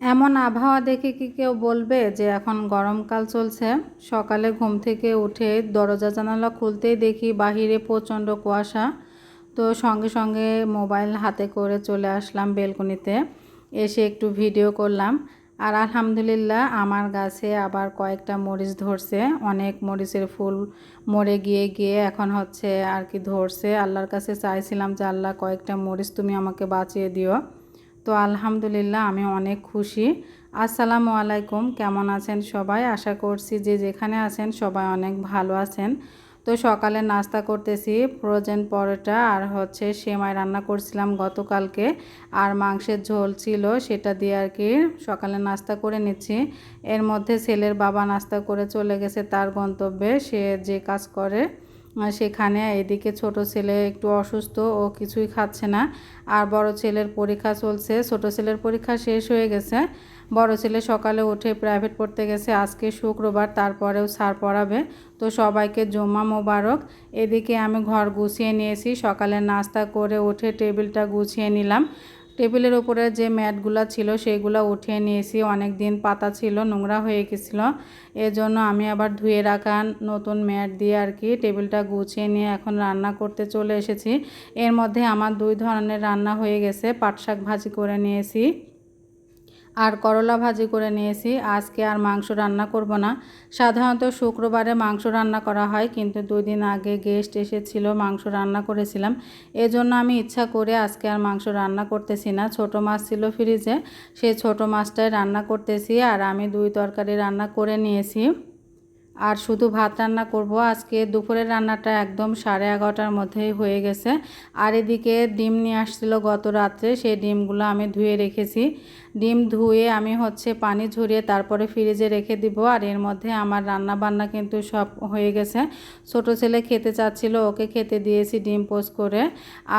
এমন আবহাওয়া দেখে কি কেউ বলবে যে এখন গরমকাল চলছে? সকালে ঘুম থেকে উঠে দরজা জানালা খুলতেই দেখি বাহিরে প্রচণ্ড কুয়াশা। তো সঙ্গে সঙ্গে মোবাইল হাতে করে চলে আসলাম বেলকনিতে, এসে একটু ভিডিও করলাম। আর আলহামদুলিল্লাহ আমার গাছে আবার কয়েকটা মরিচ ধরছে, অনেক মরিচের ফুল মরে গিয়ে গিয়ে এখন হচ্ছে আর কি ধরছে। আল্লাহর কাছে চাইছিলাম যে আল্লাহ কয়েকটা মরিচ তুমি আমাকে বাঁচিয়ে দিও। তো আলহামদুলিল্লাহ আমি অনেক খুশি। আসসালামু আলাইকুম, কেমন আছেন সবাই? আশা করছি যে যেখানে আছেন সবাই অনেক ভালো আছেন। তো সকালে নাস্তা করতেছি ফ্রোজেন পরোটা আর হচ্ছে সেমাই রান্না করছিলাম গতকালকে, আর মাংসের ঝোল ছিল, সেটা দিয়ে আর কি সকালে নাস্তা করে নিচ্ছি। এর মধ্যে ছেলের বাবা নাস্তা করে চলে গেছে তার গন্তব্যে, সে যে কাজ করে সেখানে। এদিকে ছোট ছেলে একটু অসুস্থ, ও কিছুই খাচ্ছে না। আর বড় ছেলের পরীক্ষা চলছে, ছোট ছেলের পরীক্ষা শেষ হয়ে গেছে। বড় ছেলে সকালে উঠে প্রাইভেট পড়তে গেছে, আজকে শুক্রবার, তারপরেও স্যার পড়াবে। তো সবাইকে জুম্মা মোবারক। এদিকে আমি ঘর গুছিয়ে নিয়েছি, সকালে নাস্তা করে উঠে টেবিলটা গুছিয়ে নিলাম। টেবিলের উপরে যে ম্যাটগুলো ছিল সেগুলো উঠিয়ে নিয়েছি, অনেক দিন পাতা ছিল, নোংরা হয়ে গেছিলো। এজন্য আমি আবার ধুয়ে রাখা নতুন ম্যাট দিয়ে আর কি টেবিলটা গুছিয়ে নিয়ে এখন রান্না করতে চলে এসেছি। এর মধ্যে আমার 2 ধরনের রান্না হয়ে গেছে, পাট শাক ভাজি করে নিয়েছি আর করলা ভাজি করে নিয়েছি। আজকে আর মাংস রান্না করব না। সাধারণত শুক্রবারে মাংস রান্না করা হয়, কিন্তু 2 দিন আগে গেস্ট এসেছিল, মাংস রান্না করেছিলাম। এজন্য আমি ইচ্ছা করে আজকে আর মাংস রান্না করতেছি না। ছোট মাছ ছিল ফ্রিজে, সেই ছোট মাছটাই রান্না করতেছি। আর আমি 2 তরকারি রান্না করে নিয়েছি, আর শুধু ভাত রান্না করব। আজকে দুপুরের রান্নাটা একদম 11:30টার মধ্যেই হয়ে গেছে। আর এদিকে ডিম নিয়ে আসছিল গত রাত্রে, সেই ডিমগুলো আমি ধুয়ে রেখেছি। ডিম ধুয়ে আমি হচ্ছে পানি ঝরিয়ে তারপরে ফ্রিজে রেখে দিব। আর এর মধ্যে আমার রান্না বান্না কিন্তু সব হয়ে গেছে। ছোট ছেলে খেতে চাচ্ছিল, ওকে খেতে দিয়েছি ডিম পোস্ট করে।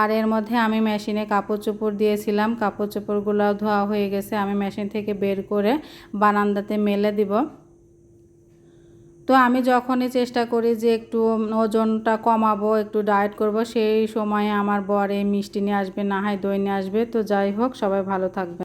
আর এর মধ্যে আমি মেশিনে কাপড় চোপড় দিয়েছিলাম, কাপড় চোপড়গুলো ধোয়া হয়ে গেছে, আমি মেশিন থেকে বের করে বারান্দাতে মেলে দিব। তো আমি যখনই চেষ্টা করি যে একটু ওজনটা কমাবো, একটু ডায়েট করব, সেই সময়ে আমার বর এই মিষ্টি নিয়ে আসবে, না হয় দই নিয়ে আসবে। তো যাই হোক, সবাই ভালো থাকবে।